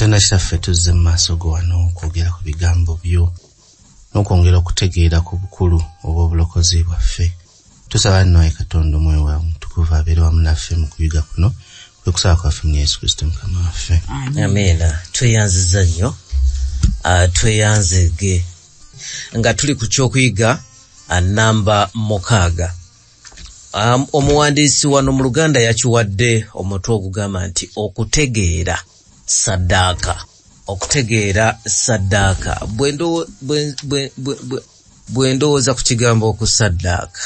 Katonda kitaffe tuzze mu maaso go wano okwogera ku bigambo byo n'okwongera okutegeera ku bukulu obw'obulokozi bwaffe. Tusaba nno Ayi Katonda Omwoyo wa Mutukuvu abeere wamu naffe mu kuyiga kuno kwe kusaba kwaffe mu Yesu Kristo Mukama waffe. Amiina. Tweyanziza nnyo. Tweyanzege nga tuli ku kyokuyiga namba 6. Omuwandiisi wano mu Luganda yakiwadde omutwe ogugamba nti okutegeera saddaaka. Okutegeera saddaaka. Bwe ndowooza ku kigambo okusaddaaka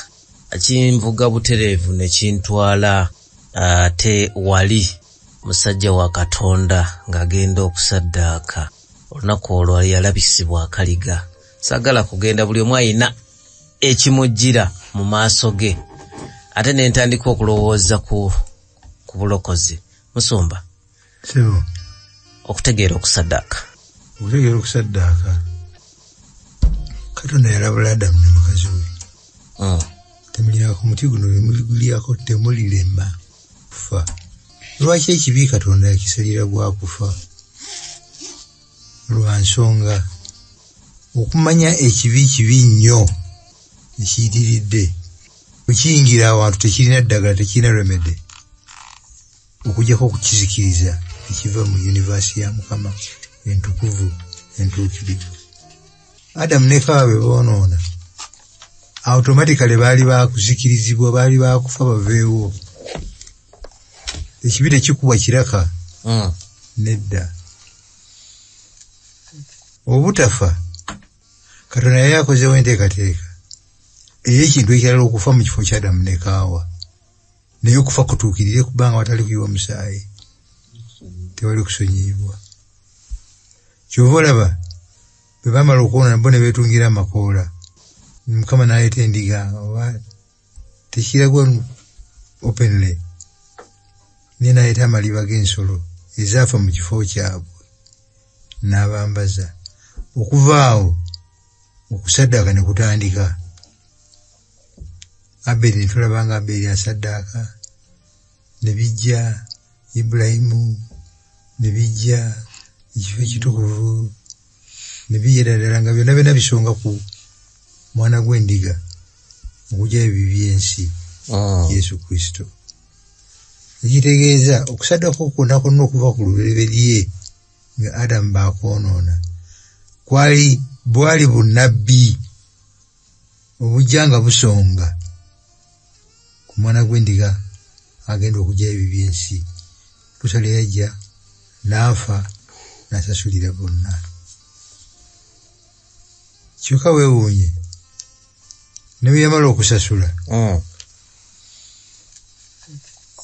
kinvuga butereevu ne kintwala ate wali musajja wa Katonda ng'agenda okusaddaaka. Olunaku olwo yalabisibwa akaliga. Sagala kugenda buli omu ayina ekimujjira mu maaso ge. Ate ne ntandika okulowooza ku bulokozi. Musumba. Sebo. Okutegeera okusaddaaka. Okutegeera okusaddaaka. Katonda yalabula Adamu ne mukazi we. Temulyako ku muti guno bemugulyako temulirema kufa. Lwaki ekibi Katonda yakisalira gwa kufa? Lwa nsonga okumanya ekibi kibi nnyo ekiyitiridde. Okiyingira awantu tekirina ddagala, tekirina remede okujjako okukizikiriza ekiva mu yunivasi ya Mukama entukuvu entuukirivu. Adamu ne Kawa bwe boonoona automatically baali baakuzikirizibwa, baali baakufa baveewo. Ekibi tekikubwa kiraka nedda. Obutafa Katonda yali akozeewo enteekateeka ey'ekintu ekirala okufa mu kifo kya Adamu ne Kaawa, naye okufa kutuukirire kubanga watali kuyiwa musaayi, tewali kusonyiyibwa. Kyova olaba bwe baamala okuwona bo ne beetungira amakoola, Mukama n'aleeta endiga oba tekiragwa openly, naye n'aleeta amaliba g'ensolo ezaafa mu kifo kyabwe n'abambaza. Okuva awo okusaddaaka ne kutandika. Aberi ne tulabanga Aberi asaddaaka, ne bijja Ibulayimu, ne bijja ekifo ekitukuvu, ne bijja ddala nga byonna byonna bisonga ku mwana gw'endiga okugyayo ebibi by'ensi, Yesu Kristo. Ekitegeeza okusaddaaka kwonna kwonna okuva ku lubereberye nga Adamu baakwonoona bwali bunnabbi obujja nga busonga ku mwana gw'endiga agenda okugyayo ebibi by'ensi. Kusala yajja n'afa n'asasulira bonna. Kyokka weewuunye ne bwe yamala okusasula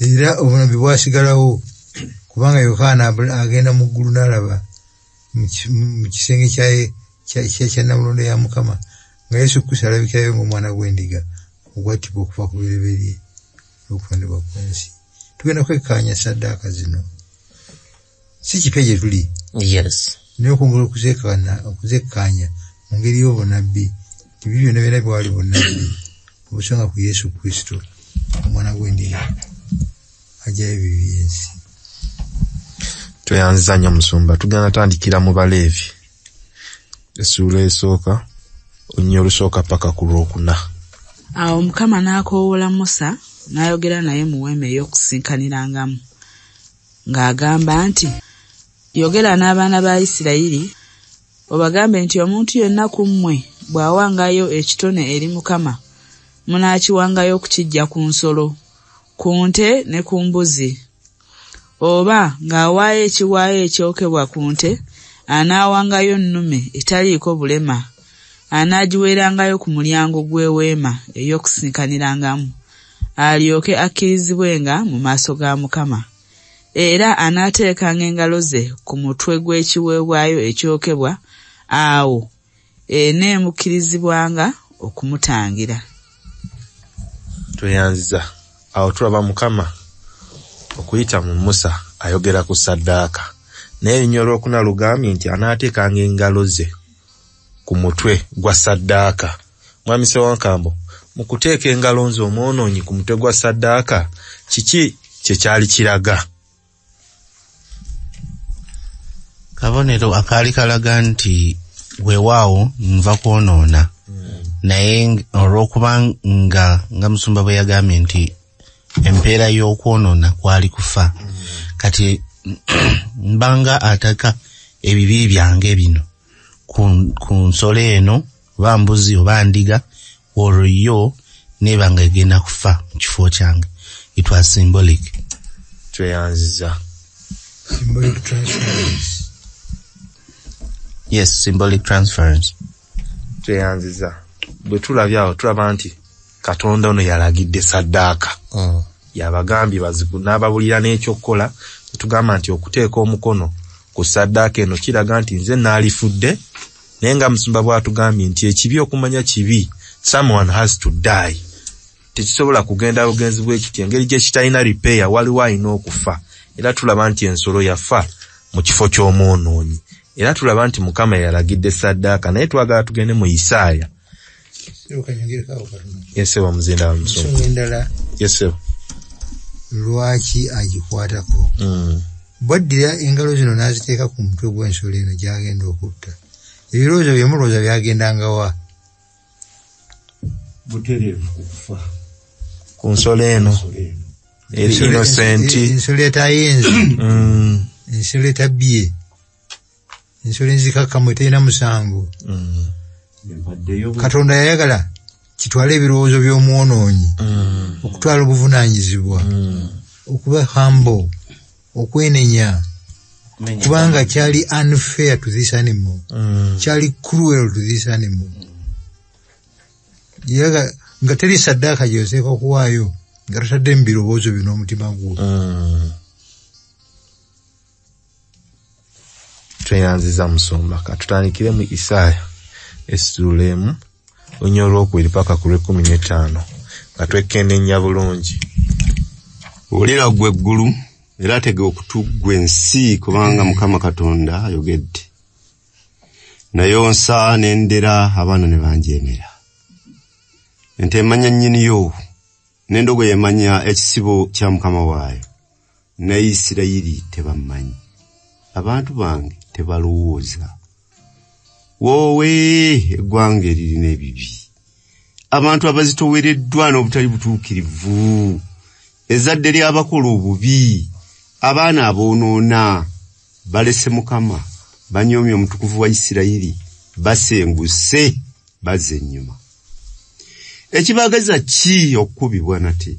era obunabbi bwasigalawo, kubanga Yokaana agenda mu ggulu n'alaba mu kisenge kya Namulondo ya Mukama nga Yesu Kristo alabikirayo ng'omwana gw'endiga ogwattibwa okuva ku bireberye n'okutondebwa kw'ensi. Tugenda kwekkaanya saddaaka zino, si kipya gye tuli, naye okwongera okuzekkaanya mu ngeri y'obunabbi. Ebyo byonna byonna byali bunnabbi obusonga ku Yesu Kristo omwana gw'endiga ajjayo ebibi by'ensi. Tweyanziza nnyo Musumba. Tugenda tandikira mu Baleevi essuula esooka olunya olusooka paka ku Lwokuna. Awo Mukama n'akoowoola Musa n'ayogera naye mu weema ey'okusinkanirangamu ng'agamba nti, yogera n'abaana ba Isirayiri obagambe nti omuntu yonna ku mmwe bw'awangayo ekitone eri Mukama, munaakiwangayo okukiggya ku nsolo, ku nte ne ku mbuzi. Oba ng'awaayo ekiwaayo ekyokebwa ku nte, anaawangayo nnume etaliiko bulema, anaagiweerangayo ku mulyango gw'eweema ey'okusinkanirangamu, alyoke akkirizibwenga mu maaso ga Mukama. Era anaateekanga engalo ze ku mutwe gw'ekiweebwayo ekyokebwa, awo eneemukkirizibwanga okumutangira. Tweyanziza. Awo tulaba Mukama okuyita mu Musa ayogera ku saddaaka, naye erinnya Olwokuna lugambye nti anaateekanga engalo ze ku mutwe gwa saddaaka. Mwami Ssewankambo, mu kuteeka engalo nze omwonoonyi ku mutwe gwa saddaaka, kiki kye kyali kiraga? kabonero akaali kalaga nti weewaawo nva kwonoona naye olw'okuba nga musumba bwe yagambye nti empeera y'okwonoona kwali kufa kati mbanga ataka ebibiri byange bino ku nsolo eno oba mbuzi oba ndiga olwo yo nebanga egenda kufa mu kifo kyange. It was symbolic. Tweyanziza. Symbolic transference. Yes, symbolic transference. Tweyanziza. Bwe tulabyawo tulaba nti Katonda ono yalagidde saddaaka. Yabagambye bazibu n'ababulira n'ekyokukola tugamba nti okuteeka omukono ku saddaaka eno kiraga nti nze naalifudde naye nga musumba bw'atugambye nti ekibi okumanya kibi, someone has to die. Tekisobola kugenda bugenzi bw'ekiti engeri gye kitalina repair waliwo alina okufa. Era tulaba nti ensolo yafa mu kifo ky'omwonoonyi. Era tulaba nti Mukama yalagidde saddaaka naye twagala tugende mu Isaaya. Yesewa muzinda wa musumba. Yesewa. Lwaki agikwatako? Bwaddira engalo zino n'aziteeka ku mutwe gw'ensolo eno gy'agenda okutta. Ebirowoozo by'omulowooza byagendanga wa? Butereevu okufa. Ku nsolo eno. Eri innocenti. Ensolo etayenze. Ensolo etabbye. Ensolo enzikakkamu terina musango. Katonda yayagala kitwale ebirowoozo by'omwonoonyi. Okutwala obuvunaanyizibwa. Okuba humble. Okwenenya. Kubanga kyali unfair to this animal. Kyali cruel to this animal. Yaga nga teri saddaaka gy'oteeka okuwaayo nga totadde mu birowoozo bino omutima gwo. Tweyanziza musumba katutandikire mu Isaaya esitulemu lunya olwokubiri paka ku lw'ekumi-n'ettaano nga twekennenya bulungi. Wulira ggwe eggulu era tege okutu ggwe ensi kubanga Mukama Katonda ayogedde. Nayonsa n'endera abaana ne banjeemera. Ente emanya nnyiniyo n'endogoyi emanya ekisibo kya Mukama waayo. Naye Isirayiri tebammanyi. Abantu bange tebalowooza. Woowe eggwanga eririna ebibi. Abantu abazitowereddwa n'obutali butuukirivu. Ezzadde ly'abakola obubi. Abaana aboonoona balese Mukama. Banyoomye omutukuvu wa Isirayiri. Basenguse bazze ennyuma. Ekibagaza ki okukubibwa nate?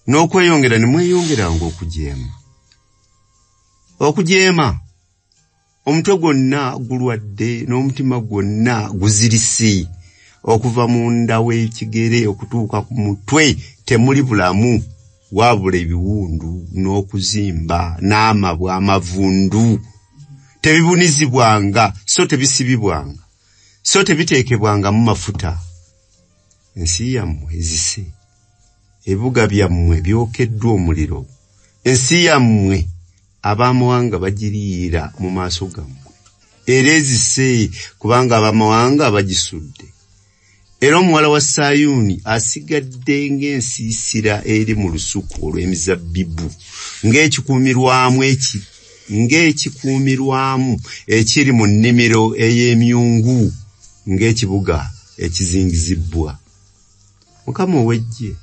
N'okweyongera ne mweyongeranga okujeema. Okujeema. Omutwe gwonna gulwadde n'omutima gwonna guzirise. Okuva mu nda w'ekigere okutuuka ku mutwe temuli bulamu. Wabula ebiwundu n'okuzimba n'amabwa amavundu. Tebibunizibwanga so tebisibibwanga. So tebiteekebwanga mu mafuta. Ensi yammwe ezise. Ebibuga byammwe byokeddwa omuliro. Ensi yammwe ab'amawanga bagiriira mu maaso gammwe. Era ezise kubanga ab'amawanga bagisudde. Era omuwala wa Sayuuni asigadde ng'ensiisira eri mu lusuku olw'emizabbibu. Ng'ekikuumirwamu ekiri mu nnimiro ey'emyungu. Ng'ekibuga ekizingizibbwa. Mukama ow'eggye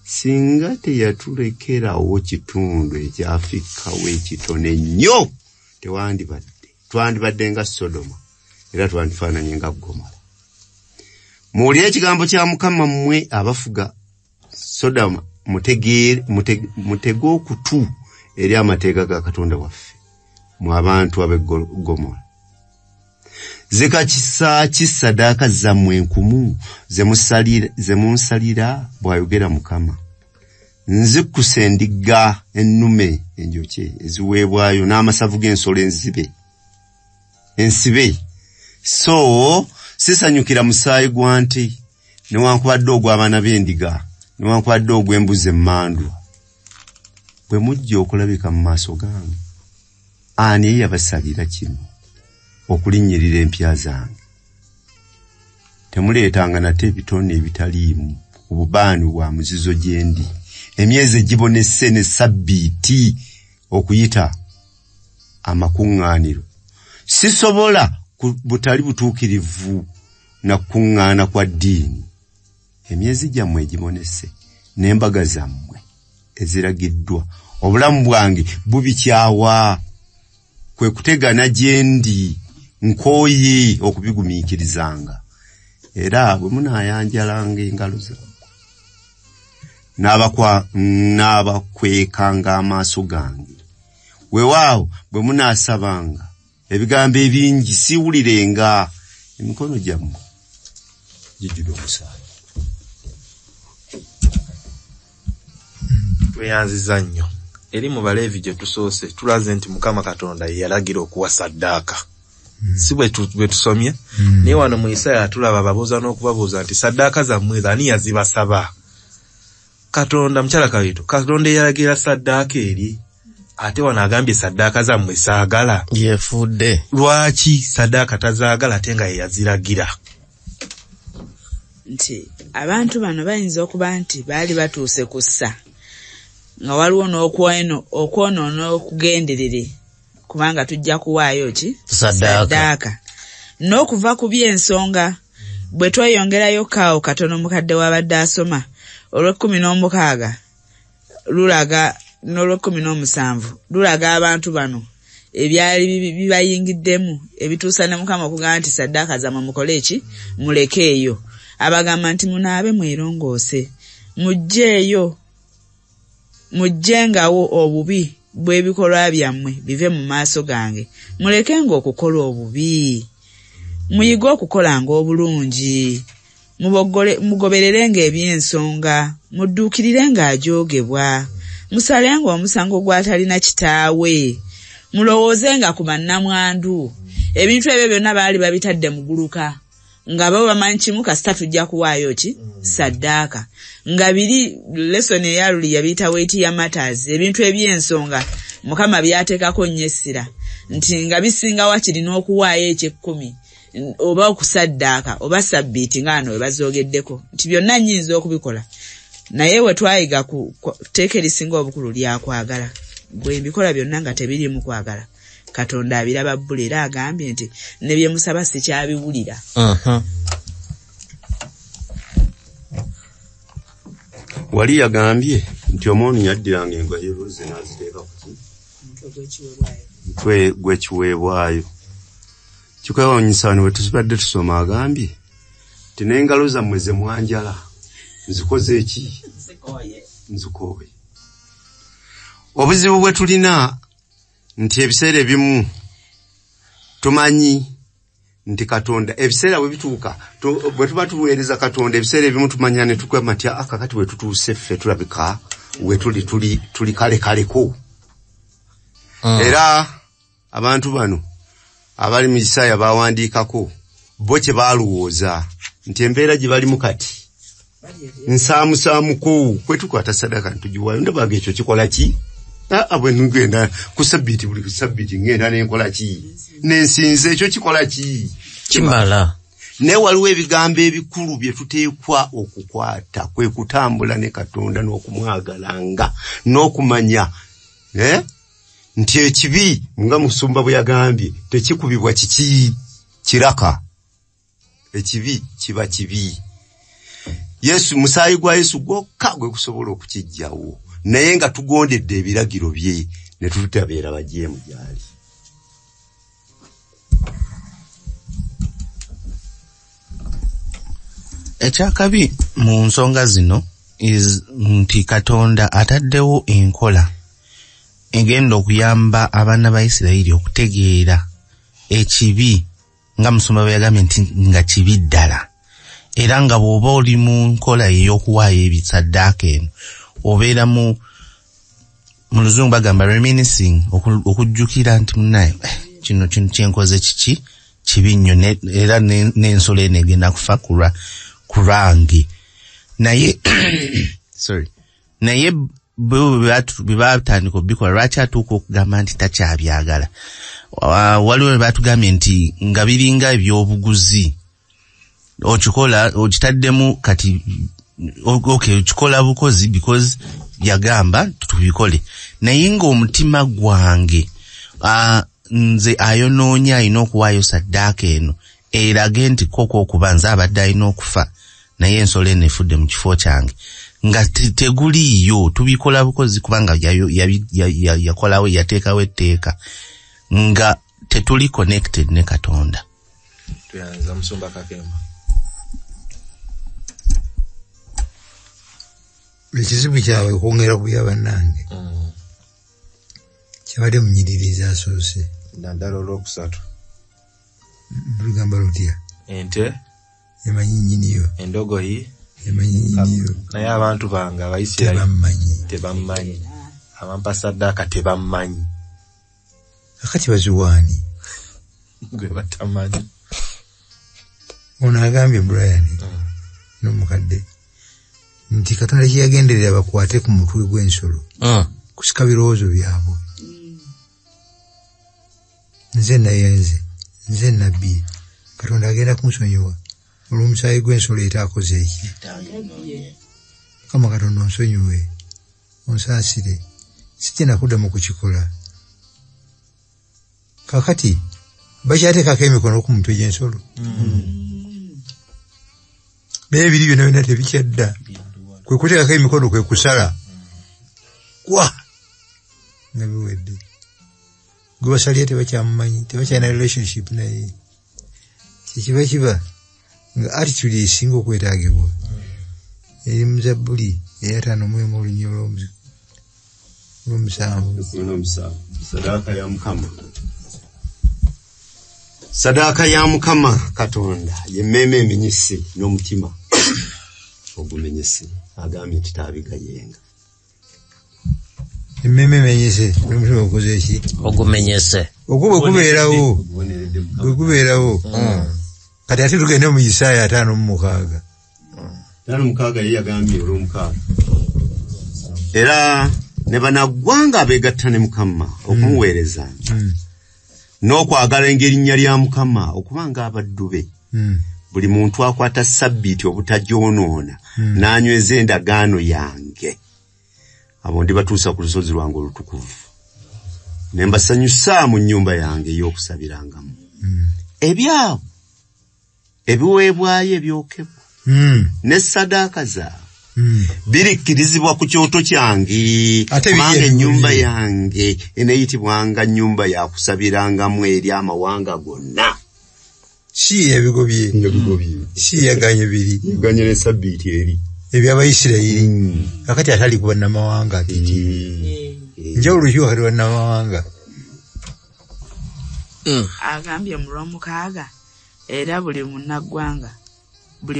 singa teyatulekerawo kitundu ekyafikawo ekitone nnyo twandibadde nga Sodoma era twandifaananye nga Gomora. Muwulire ekigambo kya Mukama mmwe abafuga Sodoma mutege okutu eri amateeka ga Katonda waffe mu abantu ab'e Gomora. Zeka kisa saddaaka zammwe enkumu ze munsalira bw'ayogera Mukama. Nzikusa endiga ennume enjokye eziweebwayo n'amasavu g'ensolo ensibe. So sisanyukira musaayi gwa nte newankubadde ogw'abaana b'endiga newankubadde ogw'embuzi emmandwa. Bwe mujja okulabika mu maaso gange ani yabasalira kino okulinnyirira empya zange? Temuleetanga nate ebitone ebitaliimu obubaani bwa muzizo gye ndi. Emyezi egibonese ne sabbiiti okuyita amakuŋŋaaniro sisobola butali butuukirivu na kuŋŋaana kwa ddiini. Emyezi gyammwe egibonese n'embaga zammwe eziragiddwa obulamu bwange bubikyawa kwe kutegana gye ndi nkooye okubigumiikirizanga. Era bwe munaayanjalanga engalo zammwe n'abakwekanga amaaso gange, weewaawo bwe munaasabanga ebigambo ebingi siwulirenga, emikono gyammwe gijjudde omusaayi. Tweyanziza nnyo eri mu Baleevi gye tusoose tulaze nti Mukama Katonda ye yalagira okuwa saddaaka. Si bwe tusomye naye wano mu Isaaya tulaba ababuuza n'okubabuuza nti saddaaka zammwe ani yazibasaba? Katonda mukyala kawitu, Katonda yalagira saddaaka eri, ate wano agambye saddaaka zammwe saagala. Yefudde. Lwaki saddaaka tazaagala ate nga ye yaziragira? Nti abantu bano bayinza okuba nti baali batuuse ku ssa nga waliwo n'okwonoona okugenderere, kubanga tujja kuwaayo ki saddaaka. N'okuva ku by'ensonga bwe tweyongerayo kaawo katono mukadde wabadde asoma olw'16 lulaga n'olw'17 lulaga abantu bano ebyali bibayingiddemu ebituusa ne Mukama okugamba nti saddaaka zammwe mukole eki mulekeeyo. Abagamba nti munaabe mwerongoose, mujjengawo obubi bw'ebikolwa byammwe bive mu maaso gange, mulekenga okukola obubi, muyige okukolanga obulungi, mugobererenga eby'ensonga, mudduukirirenga ajoogebwa, musalenga omusango gw'atalina kitaawe, mulowoozenga ku bannamwandu. Ebintu ebyo byonna baali babitadde mu guluka nga bo bamanyi kimu kasita tujja kuwaayo ki saddaaka. Nga biri lesson eyaluli yabiyita weight ya matters, ebintu eby'ensonga Mukama byateekako nnyo essira nti nga bisinga wakiri n'okuwaayo eky'ekkumi oba okusaddaaka oba sabbiiti ng'ano we bazoogeddeko nti byonna nnyinza okubikola, naye we twayiga ku tteeka erisinga obukulu lyakwagala. Bwe mbikola byonna nga tebiri mu kwagala, Katonda abiraba bbula era agambye nti ne bye musaba sikyabiwulira. Wali yagambye nti omwami yaddiranga engoye ze n'aziteeka ku mutwe gw'ekiweebwayo. Kikwewuunyisa wano bwe tubadde tusoma agambye nti n'engalo zammwe ze mwanjala nzikoze eki? Nzikooye. Obuzibu bwe tulina nti ebiseera ebimu tumanyi nti Katonda ebiseera bwe bituuka bwe tuba tuweereza Katonda ebiseera ebimu tumanya ne tukwema nti kakati we tutuuse ffe tulabika we tuli kalekaleko. Era abantu bano abali mu Isaaya bawandiikako bo kye baalowooza nti embeera gye balimu kati nsaamusaamuko kwe tukwata saddaaka ntugiwaayo. Ndabaga ekyo kikola ki? Bwe ngenda ku sabbiiti buli sabbiiti ngenda n'enkola ki? N'ensinza ekyo kikola ki? Kimala. Naye waliwo ebigambo ebikulu bye tuteekwa okukwata, kwe kutambula ne Katonda n'okumwagalanga n'okumanya nti ekibi nga Musumba bwe yagambye tekikubibwa kiki kiraka. Ekibi kiba kibi. Yesu musaayi gwa Yesu gwokka gwe kusobola okukijjawo, naye nga tugondedde ebiragiro bye ne tutabeera bajeemu gyali. Ekyakabi mu nsonga zino nti Katonda ataddewo enkola egenda okuyamba abaana ba Isirayiri okutegeera ekibi nga Musumba bwe yagambye nti nga kibi ddala, era nga bw'oba oli mu nkola ey'okuwaayo ebisaddaaka eno obeera mu Luzungu bagamba reminiscing, okujjukira nti munaye kino kyenkoze kiki kibi nnyo, era n'ensolo eno egenda kufa ku lwange. Naye naye bwe batandika okubikola lwaki atuuka okugamba nti takyabyagala? Waliwo bwe batugambye nti nga biringa ebyobuguzi, okikola okitaddemu kati okikola bukozi because yagamba tubikole, naye ng'omutima gwange nze ayonoonya alina okuwaayo saddaaka eno erage nti koko okubanza abadde alina okufa naye ensolo eno efudde mu kifo kyange nga teguliiyo tubikola bukozi kubanga yakolawo yateekawo etteeka nga tetuli connected ne Katonda. Tuyanza Musumba Kakemba. Ekizibu kyawe kwongera ku byabannange kyabadde munyiririza asoose naddala olwokusatu lugamba lutya ente emanyi nnyiniyo endogoyi emanyi nnyiniyo naye abantu bange Abayisirayiri tebammanyi abampa saddaaka tebammanyi akati baziwaani gwe batamanyi ono agambye Brian n'omukadde nti Katonda kyeyagenderera bakwate ku mutwe gw'ensolo kusika birowoozo byabwe. Nze nayenze nze nabbi Katonda agenda kunsonyiwa olw'omusaayi gw'ensolo etaakoze eki. Kama Katonda onsonyiwe onsaasire sijja nakuddamu kukikola. Kakati bakyateekako emikono ku mutwe gy'ensolo naye ebiri byonna byonna tebikyadda kwe kuteekako emikono kwe kusala kwa nga biwedde gwe basalye tebakyamumanyi tebakyalina relationship naye kyekiba kiba nga attitude esinga okwetaagibwa eri mu Zabbuli eya 5 mu olunnyo olw'omusanvu Sadaaka ya Mukama Katonda yemmeme emenyese n'omutima ogumenyese agambye nti taabigayenga. Emmeme emenyese n'omutima ogukoze eki ogumenyese okubeerawo kati ate tugende mu Isaaya 5:6 5:6 ye yagambye olw'omukaaga era ne banaggwanga abeegatta ne Mukama okumuweereza n'okwagala engerinnya lya Mukama okubanga abaddu be. Buli muntu akwata sabbiiti obutajoonoona n'anyweza endagaano yange abo ndibatuusa ku lusozi lwange olutukuvu ne mbasanyusa mu nnyumba yange ey'okusabirangamu. Ebyabo ebiweebwayo ebyokebwa ne saddaaka zaabwe birikkirizibwa ku kyoto kyange kubanga ennyumba yange eneeyitibwanga nnyumba ya kusabirangamu eri amawanga gonna. si ebigobye si yaganye biri ganye ne sabbiiti eri eby'Abayisirayiri akati atali ku bannamawanga titi njawulo ki wakati bannamawanga. Agambye mu Lwomukaaga era buli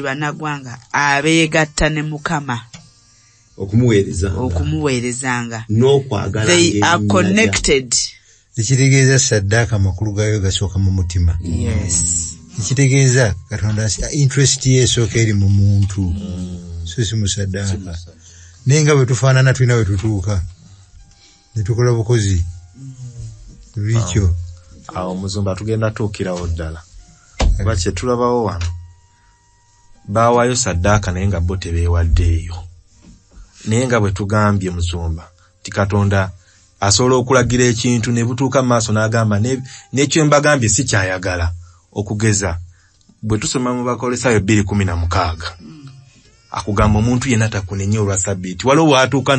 bannagwanga abeegatta ne Mukama okumuweerezanga n'okwagala they are connected. Ekitegeeza saddaaka amakulu gaayo gasooka mu mutima. Ekitegeeza Katonda interest ye esooka eri mu muntu so si mu saddaaka. Naye nga bwe tufaanana tulina bwe tutuuka ne tukola bukozi bulikyo. Awo Muzumba tugenda tuukirawo ddala kuba kye tulabawo wano baawaayo saddaaka naye nga bo tebeewaddeeyo. Naye nga bwe tugambye Muzumba ti Katonda asobola okulagira ekintu ne butuuka mu maaso n'agamba n'ekyo mbagambye si kyayagala. Okugeza bwe tusoma mu Bakolosaayo 2:16 akugamba omuntu yenna takunenya olwa sabbiiti. Waliwo waatuuka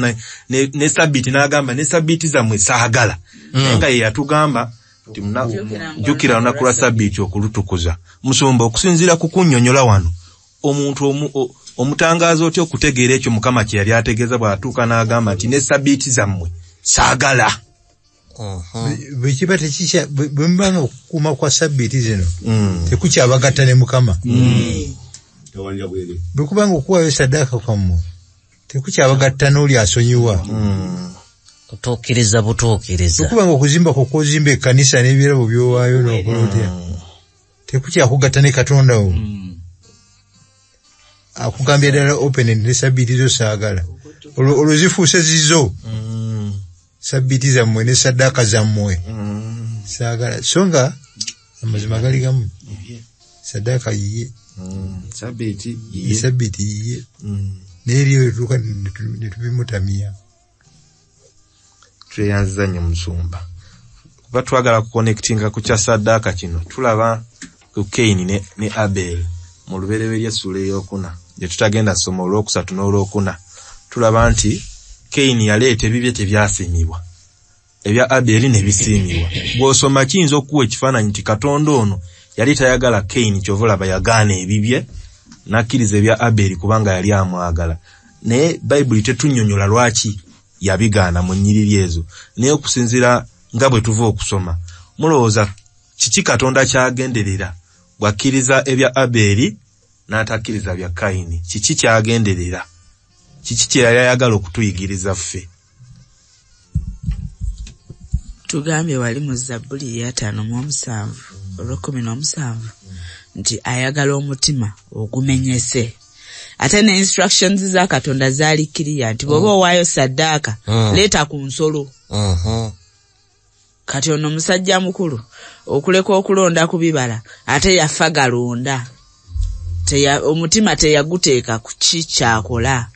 ne sabbiiti n'agamba ne sabbiiti zammwe saagala. Naye nga ye yatugamba nti jjukira olunaku lwa sabbiiti okulutukuza. Musumba okusinziira ku kunnyonnyola wano omuntu omutangaaza otya okutegeera ekyo Mukama kye yali ategeeza bw'atuuka n'agamba nti ne sabbiiti zammwe saagala. Bwe kiba tekikya bwe mubanga okukuuma kwa sabbiiti zino tekukyabagatta ne Mukama. Bwe kubanga okuwaayo saddaaka kwammwe tekukyabagatta n'oli asonyiwa. Otuukiriza butuukiriza. Bwe kubanga okuzimba kw'ozimba ekkanisa n'ebirabo by'owaayo n'okola otya tekukyakugatta ne Katonda wo. Akugambye ddala open ne sabbiiti zo saagala olwo zifuuse zizo sabbiiti zammwe ne saddaaka zammwe saagala so nga amazima gali gamu. Saddaaka yiye sabbiiti yiye n'eriyo etuuka ne tubimutamya. Tweyanziza nnyo Musumba batwagala kuconnectinga ku kya Saddaaka kino tulaba ku Kaini ne Abel mu lubereberye essula ey'okuna gye tutagenda soma olwokusatu n'olwokuna tulaba nti Kaini yaleeta ebibye tebyasimibwa ebya Abel ne bisiimibwa. Bw'osoma kiyinza okuwa ekifaananyi nti Katonda ono yali tayagala Kaini kyova olaba yagaana ebibye n'akkiriza ebya Abel kubanga yali amwagala. Naye Bayibuli tetunnyonnyola lwaki yabigaana mu nnyiriri ezo. Naye okusinziira nga bwe tuva okusoma mulowooza kiki Katonda kyagenderera bw'akkiriza ebya Abel n'atakkiriza bya Kaini? Kiki kyagenderera? Kiki kye yali ayagala okutuyigiriza ffe? Tugambye wali mu Zabbuli ya 5:7 olw'17 nti ayagala omutima ogumenyese. Ate ne instructions za Katonda zaali kiriya nti bw'oba owaayo Saddaaka leeta ku nsolo. Kati ono musajja mukulu okuleka okulonda ku bibala ate yafa galonda. Omutima teyaguteeka ku kikyakola.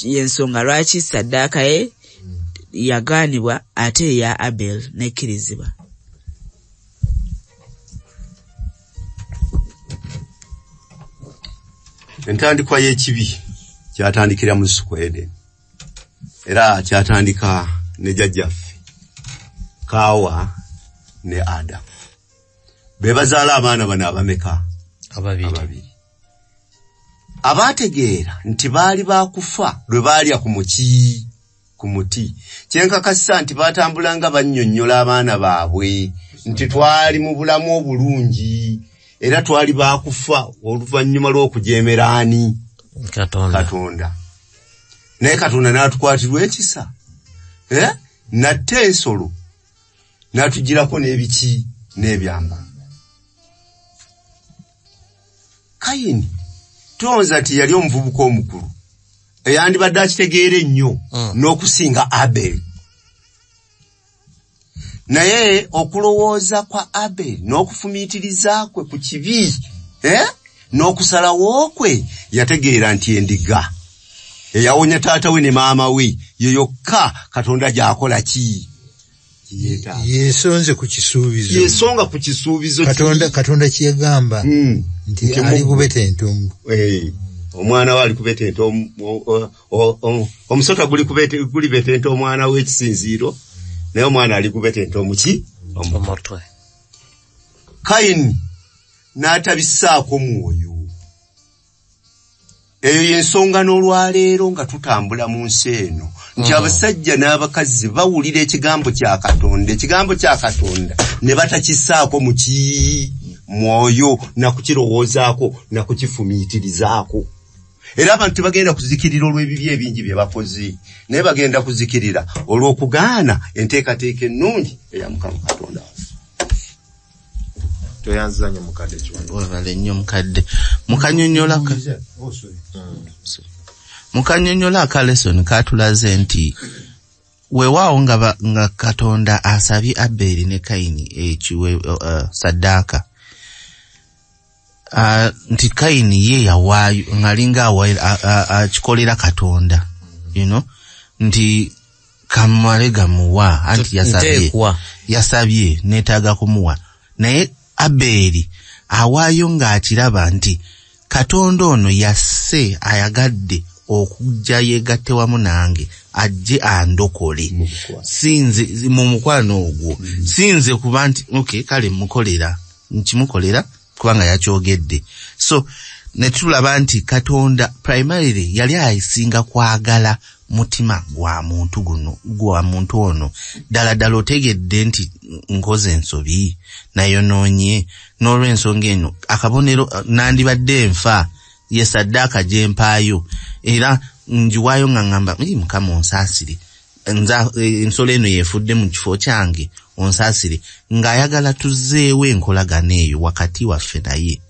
Yensonga lwaki Saddaaka ye yagaanibwa ate eya Abel nekkirizibwa. Entandikwa y'ekibi kyatandikira mu lusuku Eden. Era kyatandika ne jjajjaffe Kaawa ne Adamu. Be bazaala abaana bano abameka? Ababiri. Abategeera nti baali bakufa lwe baalya ku muti. Kyenkakasa nti baatambulanga bannyonnyola abaana baabwe nti twali mu bulamu obulungi era twali bakufa oluvannyuma lw'okujeemera ani? Katonda. Naye Katonda n'atukwatirwa ekisa. Natta ensolo n'atugirako n'ebiki n'ebyamba. Kaini tulowooza nti yali omuvubuka omukulu eyandibadde akitegeera ennyo n'okusinga Abel. Naye okulowooza kwa Abel n'okufumiitiriza kwe ku kibi n'okusalawo kwe yategeera nti endiga eyawonya taata we ne maama we ye yokka Katonda gy'akola ki? Yesonze ku kisuubizo. Yesonga ku kisuubizo. Katonda kiyagamba nti ali kubeta entomu. Omwana we ali kubeta entomu. Omusota guli beta entomu omwana w'ekisinziiro. Naye omwana ali kubeta entomu ki? Omutwe. Kaini n'atabisaako mwoyo. Eyo y'ensonga n'olwaleero nga tutambula mu nsi eno nti abasajja n'abakazi bawulira ekigambo kya Katonda ne batakisaako mu mwoyo na kukirowoozaako na kukifumiitirizaako. Era abantu bagenda kuzikirira olw'ebibi ebingi bye bakoze, naye bagenda kuzikirira olw'okugaana enteekateeka ennungi eya Mukama Katonda. Toyanzanya mukadde kiwano. Webale nnyo mukadde. Mukanyonnyola akalesoni katulaze nti weewaawo nga Katonda asabye Abel ne Kaini Saddaaka. Nti Kaini ye yawaayo ngalinga akikolera Katonda, nti kamale gamuwa anti yasabye neetaaga kumuwa. Naye Abeli awaayo ng'akiraba nti Katonda ono yasse ayagadde okujja yegatte wamu nange ajje andokole sinze mu mukwano ogwo sinze kuba nti kale nkimukolera kubanga yakyogedde. So netulaba nti Katonda primarily yali ayisinga kwagala mutima gwa muntu ono ddala otegedde nti nkoze ensobi nayonoonye n'olw'ensonga eno akabonero nandibadde enfa ye Saddaaka gye mpaayo era njiwaayo nga ngamba Mukama onsaasire ensolo eno yefudde mu kifo kyange onsaasire ng'ayagala tuzzeewo enkolagano eyo wakati waffe naye.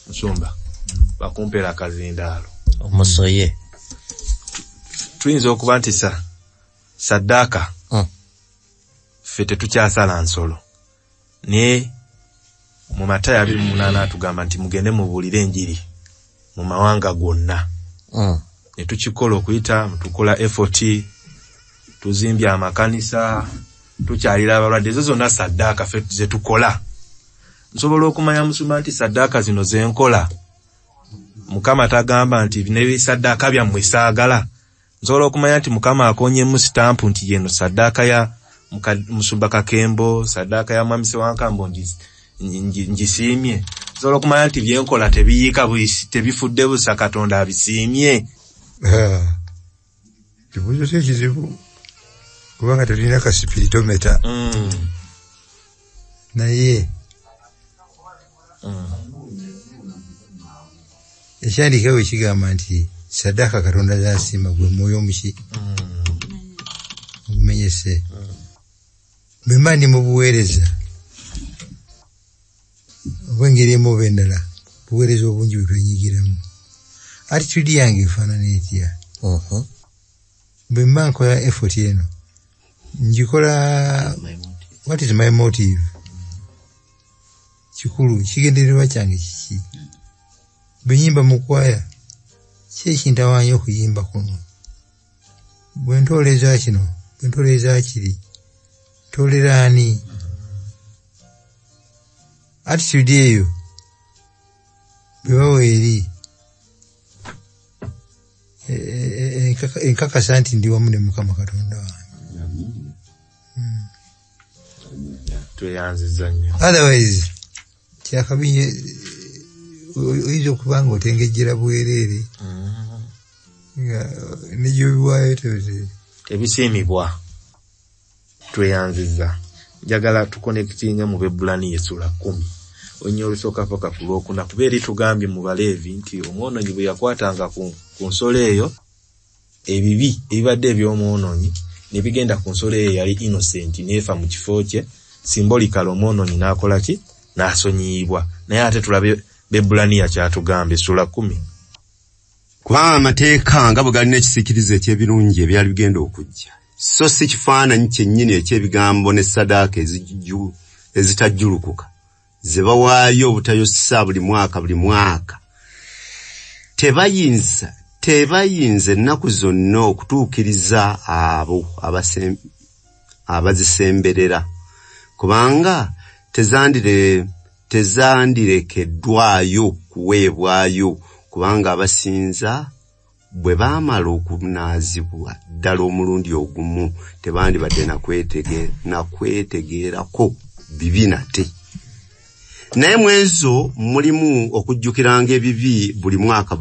Nsumba bakumpera akazindaalo omusoye tuyinza okuba nti Saddaaka ffe tetukyasala nsolo naye mu Matayo 28 atugamba nti mugende mubuulire enjiri mu mawanga gonna. Ne tukikola okuyita tukola effort tuzimbye amakanisa tukyalira abalwadde ezo zonna saddaaka ffe ze tukola. Nsobola okumanya musumba nti saddaaka zino zenkola Mukama tagamba nti ne saddaaka byammwe saagala. Nsobola okumanya nti Mukama akonyemu sitampu nti yeno saddaaka ya Musumba Kakembo, saddaaka ya Mwami Ssewankambo njisiimye. Nsobola okumanya nti byenkola tebiyiika buyisi, tebifudde busa, Katonda abisiimye. Kibuuzo kye kizibu kubanga tulina ka spiritometa naye ekyandikawo ekigamba nti saddaaka Katonda z'asiima gwe mwoyo omuki ogumenyese. Bwe mba ndi mu buweereza obw'engeri emu oba endala, buweereza obungi bwe twenyigiramu, attitude yange efaanana etya? Bwe mba nkola effort eno njikola, what is my motive? Kikulu kigendererwa kyange kiki? Bwe nyimba mu kwaya ki ekintawaanya okuyimba kuno? Bwe ntooleza kino, bwe ntooleza kiri, ntoolera ani? Attitude eyo bwe bawa eri enkakasa nti ndi wamu ne Mukama Katonda wange. Tweyanziza nnyo. Otherwise kyakabi oyinza okuba nga otengejjera bwereere nga negyobiwaayo tebisiimibwa. Tweyanziza. Njagala tukonektinga mu Bebbulaniya Sura 10 onnyo olusooka paka ku Lwokuna, kubeera tugambye mu Baleevi nti omwonoonyi bwe yakwatanga ku nsolo eyo, ebibi ebibadde eby'omwonoonyi ne bigenda ku nsolo eyo yali innocent neefa mu kifo kye, symbolically omwonoonyi n'akola ki? N'asonyiyibwa. Naye ate tulabe Bebbulaniya kyatugambye Sura 10. Kubanga amateeka nga bwe galina ekisikirizo eky'ebirungi ebyali bigenda okujja, so si kifaananyi kyennyini eky'ebigambo ne saddaaka ezitajjulukuka ze bawaayo obutayosisa buli mwaka. Tebayinza ennaku zonna okutuukiriza abo abazisemberera, kubanga tezandirekeddwayo kuweebwayo, kubanga abasinza bwe baamala okunaazibwa ddala omulundi ogumu tebandibadde nakwetegeerako bibi nate. Naye mu ezo mulimu okujjukiranga ebibi buli mwaka,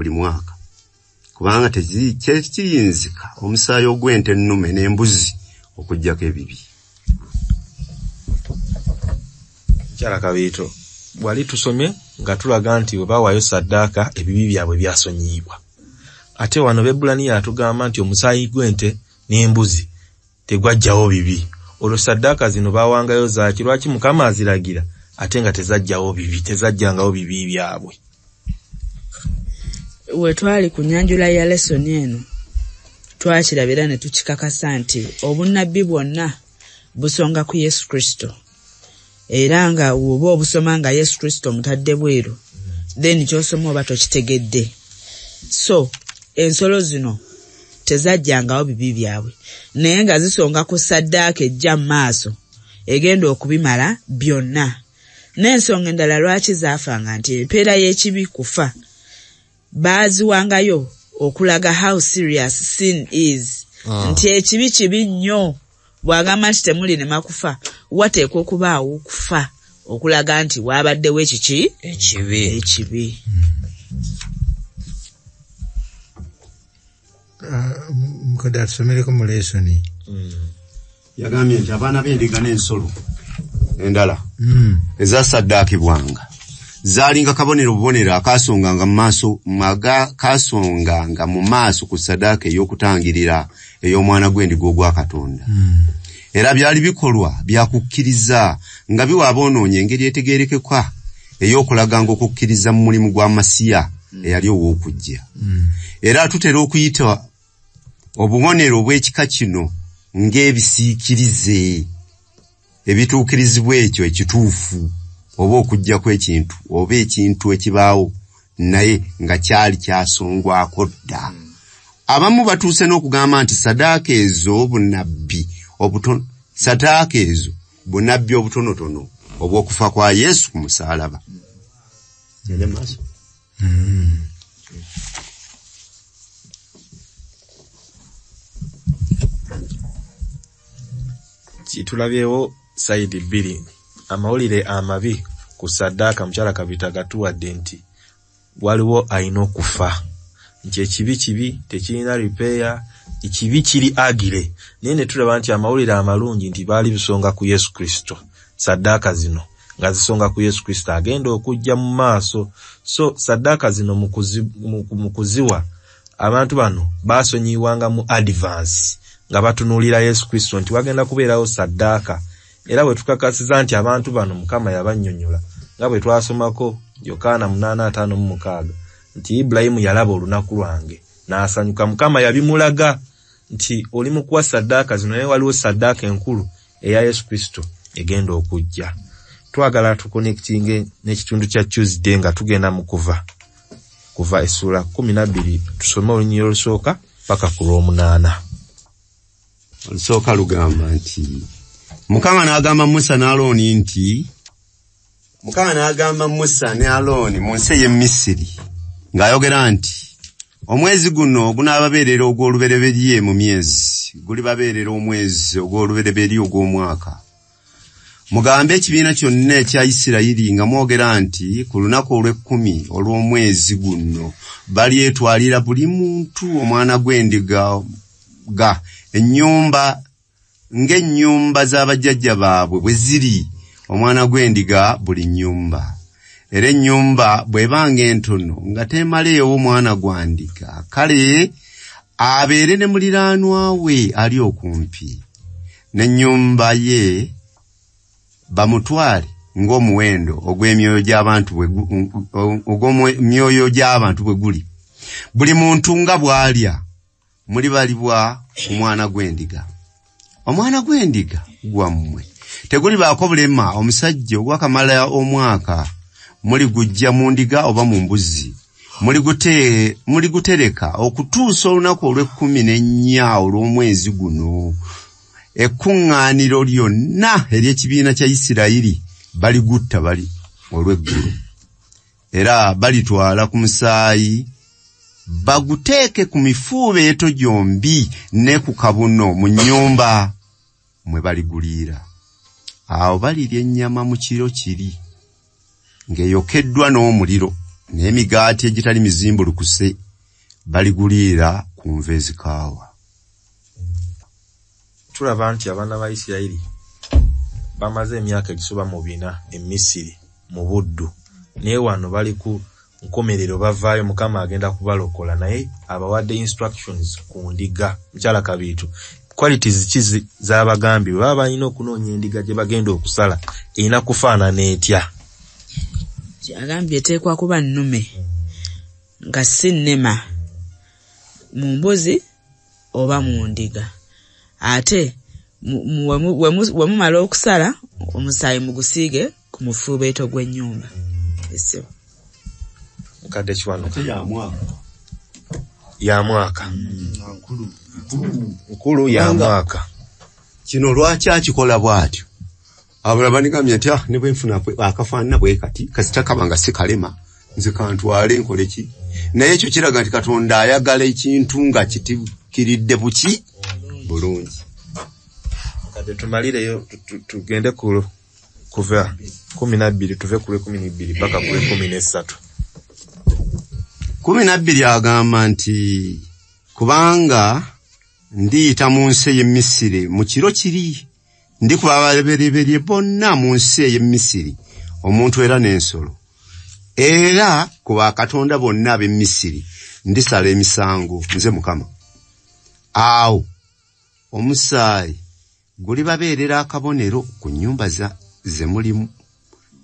kubanga tekiyinzika omusaayi ogw'ente ennume n'embuzi okujjako ebibi. Kyala Kabiito, wali tusomye nga tulaga nti bwe bawaayo saddaaka ebibi byabwe byasonyiyibwa. Ate wano Bebbulaniya atugamba nti omusaayi gw'ente n'embuzi tegwajjawo bibi. Olwo saddaaka zino bawangayo zaaki, lwaki Mukama aziragira ate nga tezajjawo bibi, tezajjangawo bibi byabwe? We twali ku nyanjula ya lesoni eno twakirabira ne tukikakasa nti obunnabbi bwonna busonga ku Yesu Kristo, era nga oba obusoma nga Yesu Kristo mutadde bweru, then kyosoma oba tokitegedde. So ensolo zino tezajjangawo bibi byabwe, naye nga zisonga ku saddaaka ejja mu maaso egenda okubimala byonna. N'ensonga endala lwaki zaafanga nti empeera y'ekibi kufa, baaziwangayo okulaga how serious sin is. Nti ekibi kibi nnyo, bw'agamba nti temulirema kufa, wateekwa okubaawo okufa okulaga nti waabaddewo ekibi. Mukadde atusomereko mu lesoni yagambye nti abaana b'endiga n'ensolo endala ezasaddaakibwanga zaalinga kabonero akaasonganga mu maaso ku saddaaka ey'okutangirira ey'omwana gw'endiga ogwa Katonda. Era byali bikolwa byakukkiriza nga biwa aboonoonyi engeri etegeerekeka ey'okulaganga okukkiriza mu mulimu gwa Masiya eyali ow'okujja. Era tutera okuyita obubonero obw'ekika kino ng'ebisiikirize ebituukirizibwa ekyo ekituufu, oba okujja kw'ekintu oba ekintu ekibaawo naye nga kyali kyasongwako dda. Abamu batuuse n'okugamba nti saddaaka ezo obunnabbi obutono sataaka ezo bunabbi obutonotono obw'okufa kwa Yesu ku musaalaba. Kitulabyewo sayidi bbiri, amawulire amabi ku Saddaaka mukyala Kabita gatuwadde nti waliwo alina okufa, nti ekibi kibi tekirina repair, ekibi kiri agire. Naye ne tulaba nti amawulire amalungi nti baali bisonga ku Yesu Kristo. Saddaaka zino nga zisonga ku Yesu Kristo agenda okujja mu maaso. So Saddaaka zino mu kuziwa abantu bano baasonyiwanga mu advance nga batunuulira Yesu Kristo nti wagenda kubeerawo Saddaaka. Era bwe tukakasiza nti abantu bano Mukama yabannyonnyola nga bwe twasomako Yokaana 8:5-6 nti Ibulayimu yalaba olunaku lwange n'asanyuka. Mukama yabimulaga nti oli mu kuwa Saddaaka zino, naye waliwo Saddaaka enkulu eya Yesu Kristo egenda okujja. Twagala tuconnectinge n'ekitundu kya Tuesday nga tugenda mu kuva essula 12 tusome olunyiriri olusooka paka ku lw'omunaana. Olusooka lugamba nti Mukama n'agamba Musa ne Alooni nti Mukama n'agamba Musa ne Alooni mu nsi y'e Misiri ng'ayogera nti omwezi guno gunaababeerera ogw'olubereberye mu myezi, gulibabeerera omwezi ogw'olubereberye ogw'omwaka. Mugambe ekibiina kyonna ekya Isirayiri nga mwogera nti ku lunaku olw'ekkumi olw'omwezi guno balyetwalira buli muntu omwana gw'endiga ga ennyumba ng'ennyumba z'abajjajja baabwe bwe ziri, omwana gw'endiga buli nnyumba. Era ennyumba bw'ebanga entono nga temaleewo mwana gwa ndiga, kale abeere ne muliraanwa we ali okumpi, n'ennyumba ye bamutwale ng'omuwendo ogw'emyoyo gy'abantu bwe guli. Buli muntu nga bw'alya mulibalibwa ku mwana gw'endiga. Omwana gw'endiga gwammwe tegulibaako bulema, omusajja ogwakamala omwaka muligujja mu ndiga oba mu mbuzi, muligutereka okutuusa olunaku olw'14 olw'omwezi guno. Ekkuŋŋaaniro lyonna ery'ekibiina kya Isirayiri baligutta bali olw'eggulu, era balitwala ku musaayi baguteeke ku mifuubeeto gyombi ne ku kabuno mu nnyumba mwe baliguliira. Awo balirya ennyama mu kiro kiri ng'eyokeddwa n'omuliro, n'emigaati egitali mizimbulukuse baliguliira ku nva ezikaawa. Tulaba nti abaana ba Isirayiri bamaze emyaka egisoba mu 4 e Misiri mu buddu, naye wano bali ku nkomerero bavaayo, Mukama agenda kubalokola, naye abawadde instructions ku ndiga. Mukyala Kabitu, qualities ki z'abagambi baba balina okunoonya endiga gye bagenda okusala erina kufaanana etya? Agambye eteekwa kuba nnume nga si nnema mu mbuzi oba mu ndiga. Ate we mumala okusala omusaayi mugusiige ku mufuubeeto gw'ennyumba. Mukadde kiwanuka ya mwaka nkulu ya mwaka. Kino lwaki akikola bw'atyo? Abulaba nigamye nti ne bwe nfuna akafaanana bwe kati kasita kabanga si kalema nze kantwale nkole ki? Naye ekyo kiraga nti Katonda ayagala ekintu nga kitikiridde buki bulungi. Kade tumalireyo tugende kuva 12 tuve ku 12 paka ku 13. 12 agamba nti kubanga ndiyita mu nsi y'e Misiri mu kiro kiri, ndikuba ababereberye bonna mu nsi y'e Misiri, omuntu era n'ensolo, era ku bakatonda bonna ab'e Misiri ndisala emisango, nze Mukama. Awo omusaayi gulibabeerera akabonero ku nnyumba ze mulimu,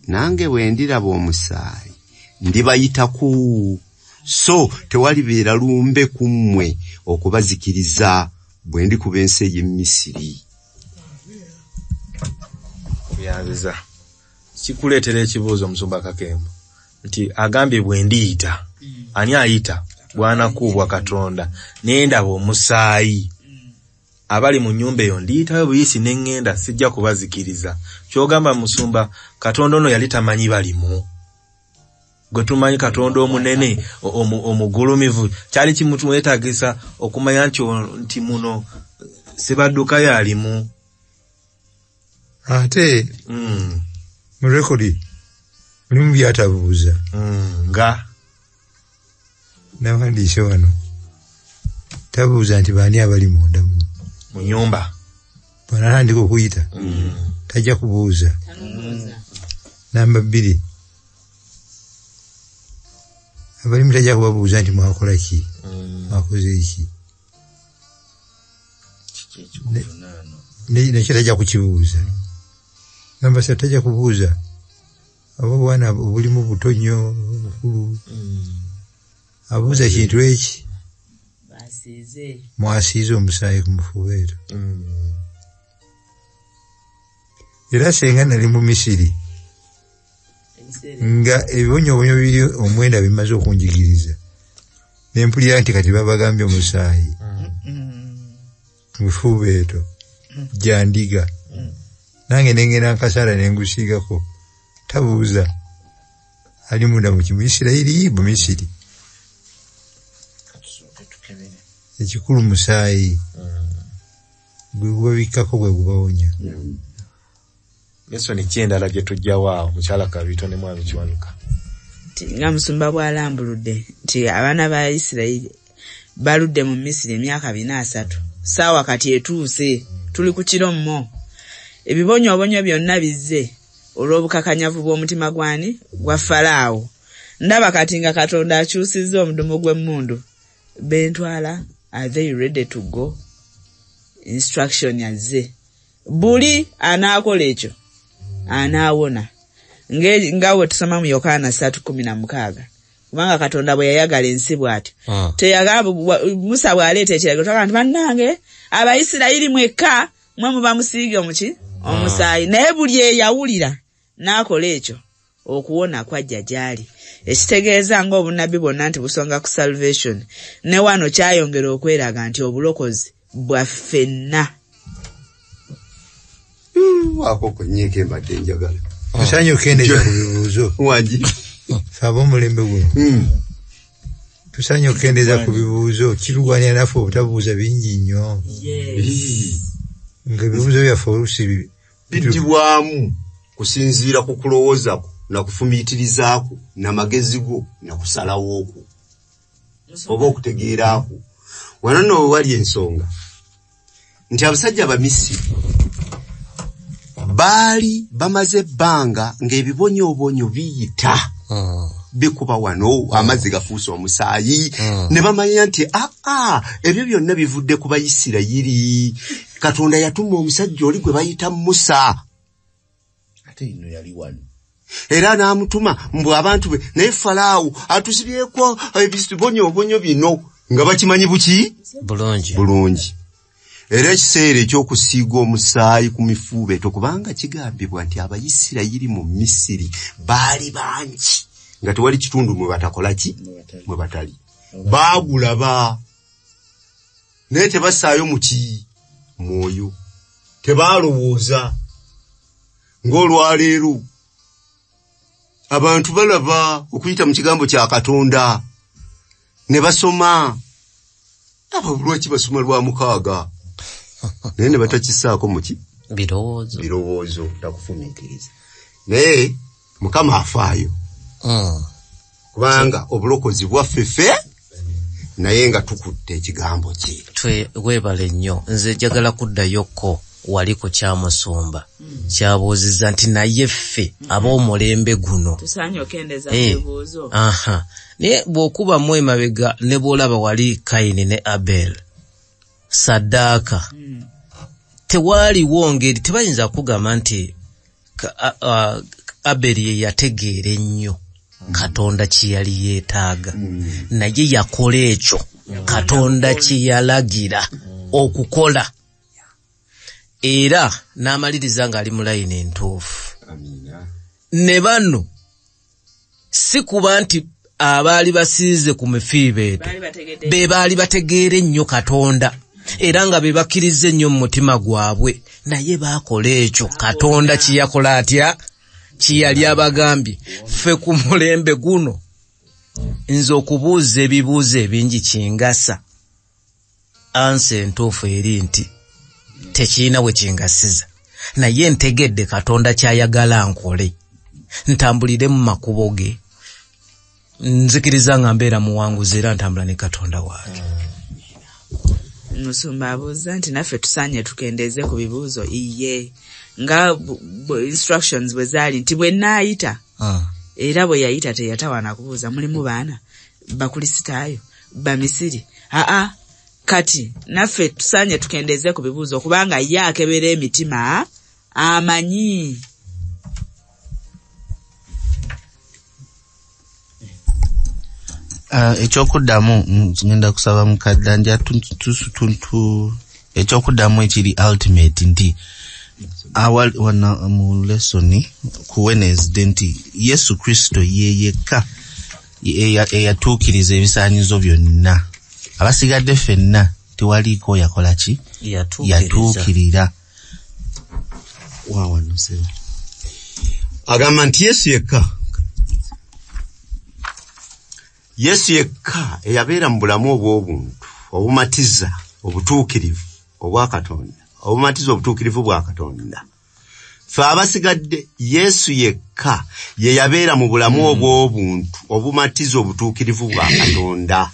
nange bwe ndiraba omusaayi ndibayitaku, so tewalibeera lumbe ku mmwe okubazikiriza bwe ndikuba ensi y'e Misiri. Kuyanziza kikuleetera ekibuuzo Musumba Kakembo nti agambye bwe ndiyita, ani ayita? Bwanakuubwa Katonda. Naye ndaba omusaayi abali mu nnyumba eyo ndiyitayo buyisi n'engenda sijja kubazikiriza. Kyogamba Musumba, Katonda ono yali tamanyi balimu. Gwe tumanyi Katonda omunene omugulumivu kyali kimutwetagisa okumanya nti muno Sibaddukayo alimu. Ate mu rekodi mulimu byatabuuza nga nawandiise wano tabuuza nti baani abali munda mu nyumba bw'anatandika okuyita tajja kubuuza. Namba 2 abalimu tajja kubabuuza nti mwakola ki mwakoze ki nekyo tajja kukibuuza. Namba 3 tajja kubuuza abo bwana obulimu buto nnyo bukulu. Abuuza kintu eki mwasiize omusaayi ku mufubeeto. Era senga nali mu Misiri nga ebibonyoobonyo biri omwenda bimaze okunjigiriza nempulira nti kati babagambye omusaayi mufubeeto jandiga nange nengenda nkasala nengusiigako. Tabuuza ali munda mu kimu Isirayiri mu Misiri ekikulu musaayi gwe gubabikkako gwe gubawonya. Yesu ni kyendala gye tujja waawo mukyala Kabito ne mwami Kiwanuka nga Musumba bwalambuludde nti abaana ba Isirayiri baludde mu Misiri emyaka 400 saawa kati etuuse tuli ku kiro mmo. Ebibonyoobonyo byonna bizze olw'obukakanyavu bw'omutima gwani gwa Falaawo. Ndaba kati nga Katonda akyusizza omudumu gw'emmundu. Bentwala, are they ready to go? Instruction yazze. Buli anaakola ekyo anaawona. Nga bwe tusoma mu Yokaana 3:16. Kubanga Katonda bwe yayagala ensi bw'ati. Teyagamba Musa bw'aleeta ekiragiro twagamba nti bannange Abayisirayiri mwekka mwe muba musiige omusaayi. Naye buli eyawulira n'akola ekyo okuwona kwajja gy'ali. Ekitegeeza nga obunabbi bwonna nti busonga ku salvation. Ne wano kyayongera okweraga nti obulokozi bwaffenna. Wako kwenyeeke mbadde njagala. Tusaanye okendeza ku bibuuzo. Wangi. Faba omulembe guno. Tusaanye okendeza ku bibuuzo. Kirugwanira naffe obutabuuza bingi nnyo. Nga ebibuuzo byaffe oluusi biddibwamu kusinziira ku kulowooza na kufumiitirizaako n'amagezi go na kusalawooko oba okutegeeraako. Wano nno wali ensonga nti abasajja Abamisiri baali bamaze ebbanga ng'ebibonyoobonyo biyita bikuba wano amazzi gafuuse omusaayi ne bamanya nti ebyo byonna bivudde ku Bayisirayiri. Katonda yatuma omusajja oli gwe bayita Musa ate ino yali wano era n'amutuma mbu abantu be naye Falaawo atusibyeko ebibonyoobonyo bino nga bakimanyi buki bulungi. Era ekiseera ekyokusiiga omusaayi ku mifuubeeto kubanga kigambibwa nti Abayisirayiri mu Misiri baali bangi nga tewali kitundu mwe batakola ki mwe batali baagulaba naye tebasaayo muki mwoyo tebaalowooza. Ng'olwaleero abantu balaba okuyita mu kigambo kya Katonda ne basoma lwaki basoma lwa 6 naye ne batakisaako muki birowoozo takufumiikiriza. Naye Mukama afaayo kubanga obulokozi bwaffeffe naye nga tukutte ekigambo kye. Weebale nnyo. Nze njagala kuddayokko waliko kya Musumba kyabuuzizza nti naye ffe ab'omulembe guno tusaanye okendeza ebibuuzo. Naye bw'okubamu emabega ne bw'olaba wali Kayini ne Abel saddaaka tewaaliwo ngeri tebayinza kugamba nti Abeli ye yategeera ennyo Katonda kye yali yeetaaga naye yakola ekyo Katonda kye yalagira okukola era n'amaliriza ng'ali mu layini entuufu. Ne bano si kuba nti abaali basiize ku mifiibeeto be baali bategeera ennyo Katonda era nga bebakkiriza ennyo mu mutima gwabwe, naye baakola ekyo. Katonda kiyakola atya? Kiyali abagambye. Ffe ku mulembe guno nze okubuuza ebibuuzo ebingi kingasa. Ansa entuufu eri nti tekiina we kingasiza, naye ntegedde Katonda kyayagala nkole, ntambulire mu makubo ge, nzikiriza nga mbeera muwanguzi era ntambula ne Katonda wange. Musumba abuuza nti naffe tusaanye tukendeeze ku bibuuzo. Iye nga instructions bwe zaali nti bwe naayita era bwe yayita teyatawana kubuuza mulimu baana bakulisitaayo bamisiri. Kati naffe tusaanye tukendeeze ku bibuuzo kubanga ye akebera emitima amanyi. Ekyokuddamu ngenda kusaba Mukaddanja tuntu ekyokuddamu ekiri ultimate nti awali wana mu lesson ku Wednesday nti Yesu Kristo ye yekka eyatuukiriza ebisaanyizo byonna. Abasigadde ffenna tewaliiko yakola ki? Yatuukirira. Wawano sebo agamba nti Yesu yekka eyabeera mu bulamu obw'obuntu obumatiza obutuukirivu obwa Katonda, obumatiza obutuukirivu bwa Katonda. Ffe abasigadde Yesu yekka ye yabeera mu bulamu obw'obuntu obumatiza obutuukirivu bwa Katonda.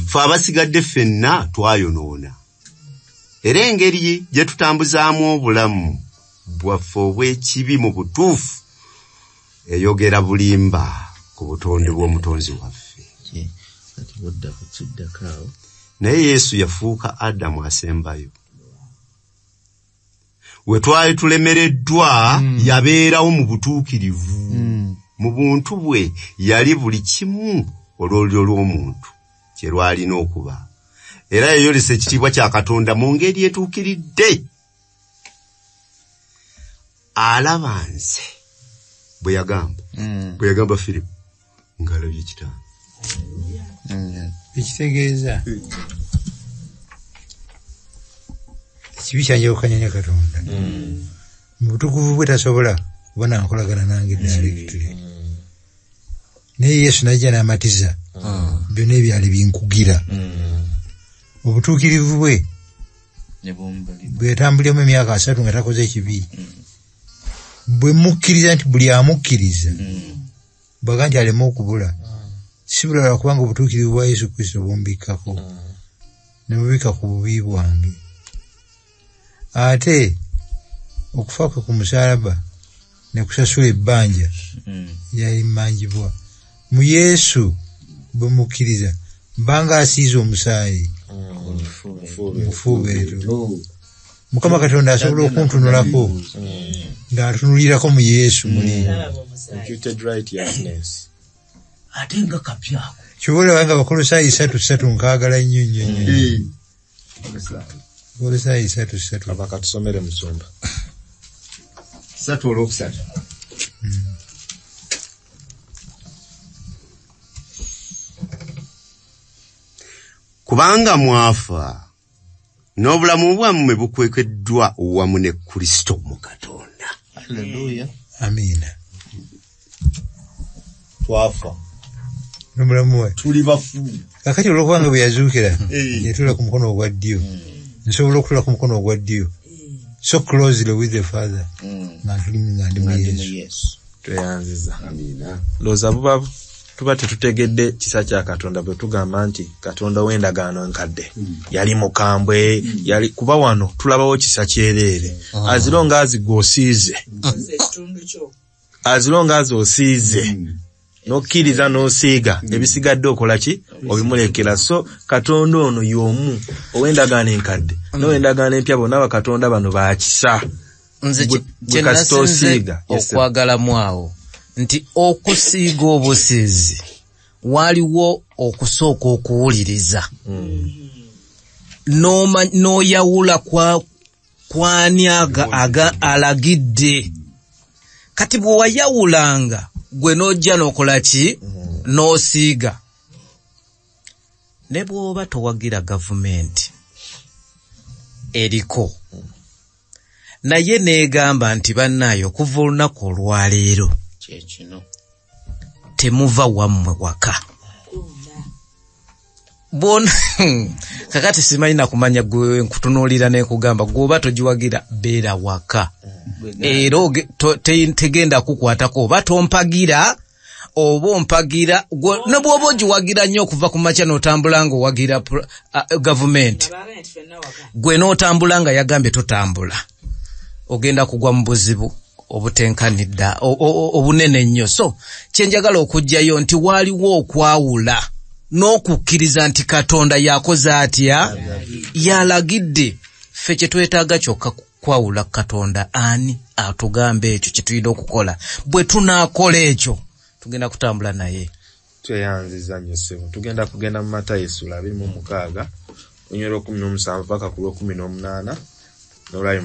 Ffe abasigadde ffenna twayonoona, era engeri gye tutambuzaamu obulamu bwaffe obw'ekibi mu butuufu eyogera bulimba ku butonde bw'omutonzi waffe. Naye Yesu yafuuka Adamu asembayo. We twali tulemereddwa yabeerawo mu butuukirivu. Mu buntu bwe yali buli kimu olw'olyo lw'omuntu kye lwalina okuba. Era yayolesa ekitiibwa kya Katonda mu ngeri etuukiridde. Alaba nze bwe yagamba Filipo ng'alabye Kitange. Ekitegeeza ekibi kyanjawukanya ne Katonda. Mu butukuvu bwe tasobola kuba nankolagana nange directly. Naye Yesu najja n'amatiza byonna ebyali binkugira. Obutuukirivu bwe bwe yatambuliramu emyaka 3 nga takoze ekibi. Bwe mukkiriza nti buli amukkiriza bwaga nti aleme okubula. Si bulala kubanga obutuukirivu bwa Yesu Kristo bumbikkako ne bubikka ku bubi bwange. Ate okufa kwe ku musaalaba ne kusasula ebbanja yayimmanjibwa. Mu Yesu bwe mukkiriza mbanga asiiza omusaayi mufuubeeto. Mukama Katonda asobola okuntunulako ng'atunulirako mu Yesu muli. Ate nga kapyako kibola nga Bakolosaayi 3:3 nkaagala nnyo. Bakolosaayi 3:3 abaka tusomere Musumba 3:3. Kubanga mwafa n'obulamu bwammwe bukwekeddwa wamu ne Kristo mu Katonda. Haleluya. Amiina. Twafa n'obulamu bwe tuli bafu. Kakati olwokubanga bwe yazuukira yatula ku mukono ogwa ddyo, nsobola okutula ku mukono ogwa ddyo so closely with the Father nga ndi mu Yesu. Tweyanziza. Amiina. Looza buba tuba tetutegedde kisa kya Katonda bwe tugamba nti Katonda w'endagaano enkadde yali mukambwe, yali kuba wano tulabawo kisa kyereere. Azironga azigosiize, azironga azosiize n'okkiriza n'osiiga ebisigadde okola ki? Obimulekera. So Katonda ono y'omu ow'endagaano enkadde n'ow'endagaano empya bonna bakatonda bano baakisa. Nze kyenasinze okwagalamu awo nti okusiiga obusiizi waliwo okusooka okuwuliriza n'oyawula kwani alagidde. Kati bwe wayawulanga gwe n'ojja n'okola ki? N'osiiga. Ne bw'oba towagira gavumenti eriko naye neegamba nti bannaayo okuva olunaku olwaleero temuva wammwe waka bona kakati simanyi nakumanya gwe nkutunuulira nekugamba gwoba togiwagira beera waka era tegenda kukwatako oba tompagira oba ompagira ne bw'oba ogiwagira nnyo okuva ku makya n'otambula ng'owagira gavumenti gwe n'otambula nga yagambye totambula ogenda kugwa mu buzibu obutenkanidda obunene nnyo. So kyenjagala okugjayo nti waaliwo okwawula n'okukkiriza nti Katonda yakoze atya yalagidde. Ffe kye twetaaga kyokka kwawula Katonda ani atugamba ekyo kye tulina okukola. Bwe tunaakola ekyo tugenda kutambula naye. Tweyanziza nnyo ssebo. Tugenda kugenda mu Matayo essula 26 onywera 17 paka ku 18 n'olwayi